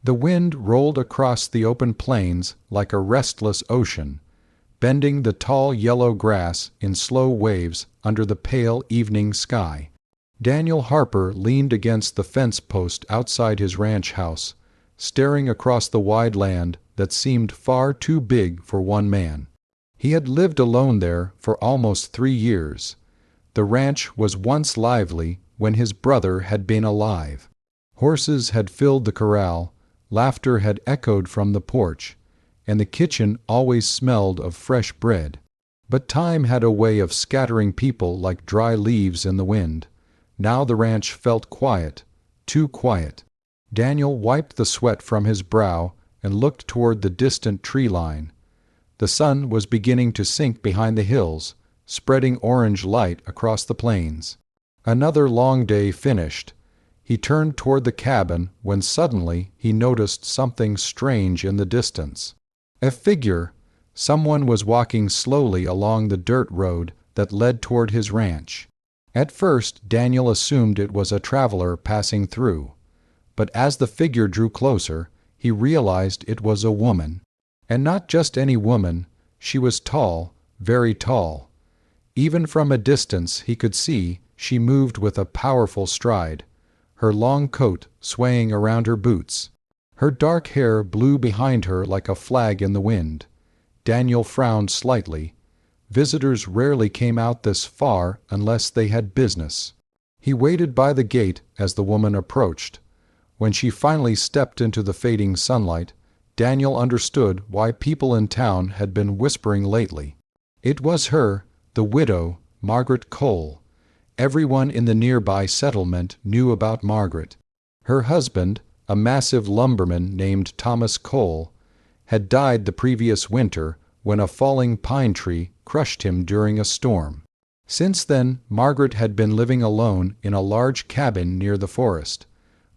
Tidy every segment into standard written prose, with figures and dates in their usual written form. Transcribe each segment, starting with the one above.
The wind rolled across the open plains like a restless ocean, bending the tall yellow grass in slow waves under the pale evening sky. Daniel Harper leaned against the fence post outside his ranch house, staring across the wide land that seemed far too big for one man. He had lived alone there for almost 3 years. The ranch was once lively when his brother had been alive. Horses had filled the corral, laughter had echoed from the porch, and the kitchen always smelled of fresh bread. But time had a way of scattering people like dry leaves in the wind. Now the ranch felt quiet, too quiet. Daniel wiped the sweat from his brow and looked toward the distant tree line. The sun was beginning to sink behind the hills, spreading orange light across the plains. Another long day finished. He turned toward the cabin when suddenly he noticed something strange in the distance. A figure. Someone was walking slowly along the dirt road that led toward his ranch. At first, Daniel assumed it was a traveler passing through. But as the figure drew closer, he realized it was a woman. And not just any woman. She was tall, very tall. Even from a distance he could see she moved with a powerful stride, her long coat swaying around her boots. Her dark hair blew behind her like a flag in the wind. Daniel frowned slightly. Visitors rarely came out this far unless they had business. He waited by the gate as the woman approached. When she finally stepped into the fading sunlight, Daniel understood why people in town had been whispering lately. It was her, the widow, Margaret Cole. Everyone in the nearby settlement knew about Margaret. Her husband, a massive lumberman named Thomas Cole, had died the previous winter when a falling pine tree crushed him during a storm. Since then, Margaret had been living alone in a large cabin near the forest.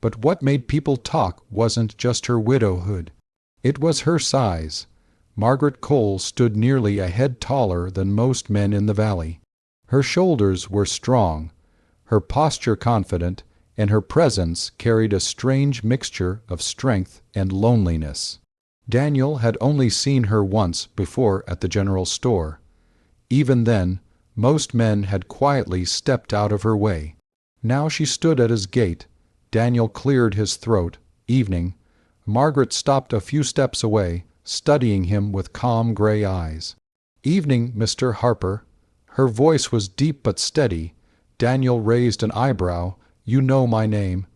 But what made people talk wasn't just her widowhood. It was her size. Margaret Cole stood nearly a head taller than most men in the valley. Her shoulders were strong, her posture confident, and her presence carried a strange mixture of strength and loneliness. Daniel had only seen her once before at the general store. Even then, most men had quietly stepped out of her way. Now she stood at his gate. Daniel cleared his throat. Evening. Margaret stopped a few steps away, studying him with calm gray eyes. "Evening, Mr. Harper." Her voice was deep but steady. Daniel raised an eyebrow. "You know my name.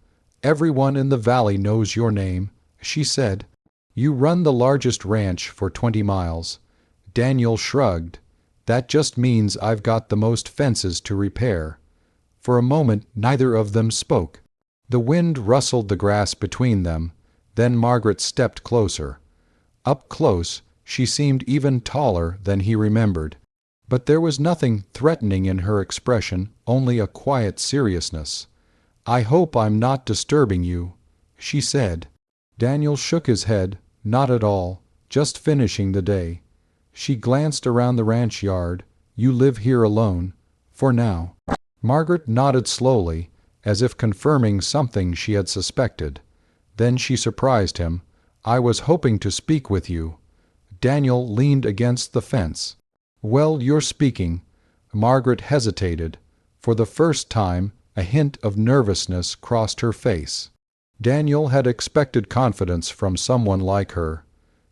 Everyone in the valley knows your name," she said. "You run the largest ranch for 20 miles. Daniel shrugged. "That just means I've got the most fences to repair." For a moment neither of them spoke. The wind rustled the grass between them. Then Margaret stepped closer. Up close, she seemed even taller than he remembered. But there was nothing threatening in her expression, only a quiet seriousness. "I hope I'm not disturbing you," she said. Daniel shook his head. "Not at all. Just finishing the day." She glanced around the ranch yard. "You live here alone, for now." Margaret nodded slowly, as if confirming something she had suspected. Then she surprised him. "I was hoping to speak with you." Daniel leaned against the fence. "Well, you're speaking." Margaret hesitated. For the first time, a hint of nervousness crossed her face. Daniel had expected confidence from someone like her.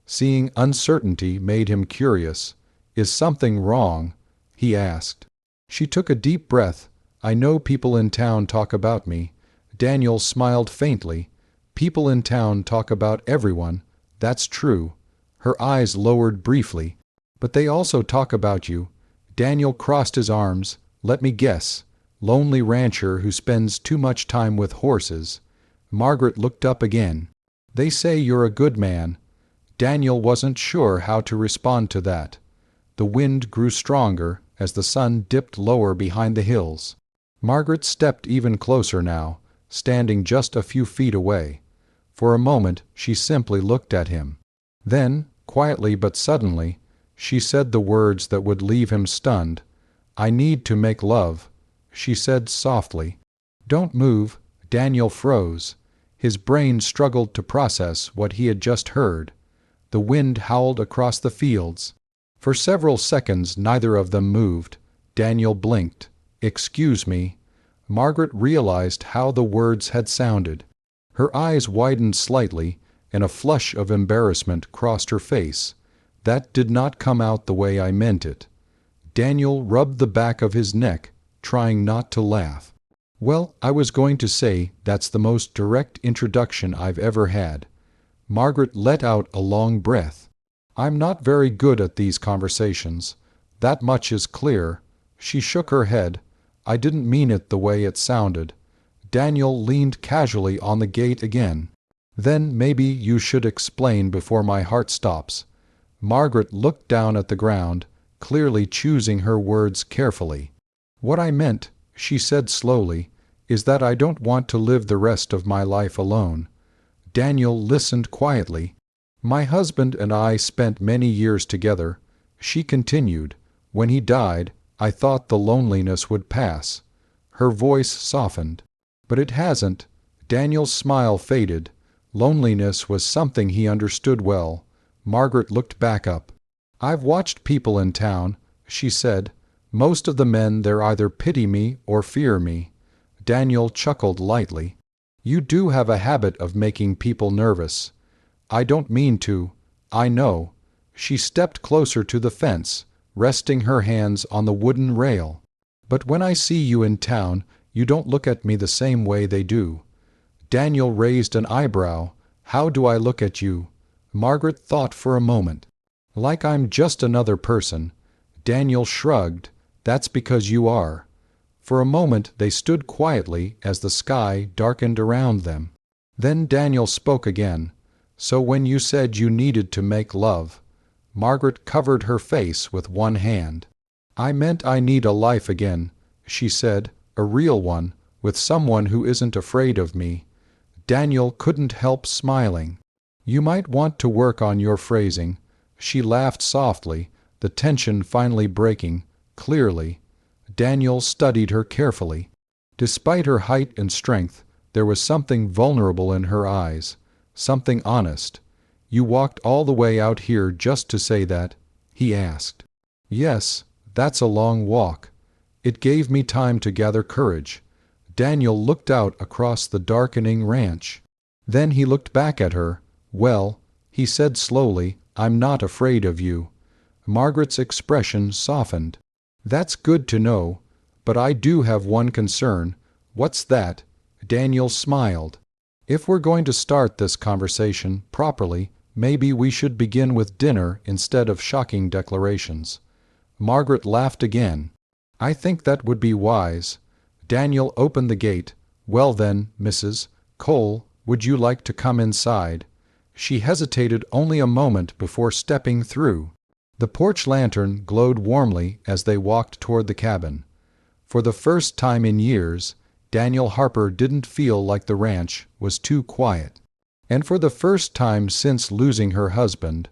Seeing uncertainty made him curious. "Is something wrong?" he asked. She took a deep breath. "I know people in town talk about me." Daniel smiled faintly. "People in town talk about everyone. That's true." Her eyes lowered briefly. "But they also talk about you." Daniel crossed his arms. "Let me guess. Lonely rancher who spends too much time with horses." Margaret looked up again. "They say you're a good man." Daniel wasn't sure how to respond to that. The wind grew stronger as the sun dipped lower behind the hills. Margaret stepped even closer now, standing just a few feet away. For a moment she simply looked at him. Then, quietly but suddenly, she said the words that would leave him stunned. "I need to make love," she said softly. "Don't move." Daniel froze. His brain struggled to process what he had just heard. The wind howled across the fields. For several seconds neither of them moved. Daniel blinked. "Excuse me." Margaret realized how the words had sounded. Her eyes widened slightly, and a flush of embarrassment crossed her face. "That did not come out the way I meant it." Daniel rubbed the back of his neck, trying not to laugh. "Well, I was going to say that's the most direct introduction I've ever had." Margaret let out a long breath. "I'm not very good at these conversations. That much is clear." She shook her head. "I didn't mean it the way it sounded." Daniel leaned casually on the gate again. "Then maybe you should explain before my heart stops." Margaret looked down at the ground, clearly choosing her words carefully. "What I meant," she said slowly, "is that I don't want to live the rest of my life alone." Daniel listened quietly. "My husband and I spent many years together." She continued. "When he died, I thought the loneliness would pass." Her voice softened. "But it hasn't." Daniel's smile faded. Loneliness was something he understood well. Margaret looked back up. "I've watched people in town," she said. "Most of the men there either pity me or fear me." Daniel chuckled lightly. "You do have a habit of making people nervous." "I don't mean to. I know." She stepped closer to the fence, resting her hands on the wooden rail. "But when I see you in town, you don't look at me the same way they do." Daniel raised an eyebrow. "How do I look at you?" Margaret thought for a moment. "Like I'm just another person." Daniel shrugged. "That's because you are." For a moment they stood quietly as the sky darkened around them. Then Daniel spoke again. "So when you said you needed to make love." Margaret covered her face with one hand. "I meant I need a life again," she said, "a real one, with someone who isn't afraid of me." Daniel couldn't help smiling. "You might want to work on your phrasing." She laughed softly, the tension finally breaking, clearly. Daniel studied her carefully. Despite her height and strength, there was something vulnerable in her eyes, something honest. "You walked all the way out here just to say that?" he asked. "Yes, that's a long walk." "It gave me time to gather courage." Daniel looked out across the darkening ranch. Then he looked back at her. "Well," he said slowly, "I'm not afraid of you." Margaret's expression softened. "That's good to know. But I do have one concern." "What's that?" Daniel smiled. "If we're going to start this conversation properly, maybe we should begin with dinner instead of shocking declarations." Margaret laughed again. "I think that would be wise." Daniel opened the gate. "Well then, Mrs. Cole, would you like to come inside?" She hesitated only a moment before stepping through. The porch lantern glowed warmly as they walked toward the cabin. For the first time in years, Daniel Harper didn't feel like the ranch was too quiet. And for the first time since losing her husband,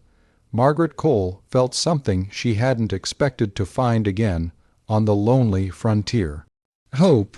Margaret Cole felt something she hadn't expected to find again on the lonely frontier. Hope.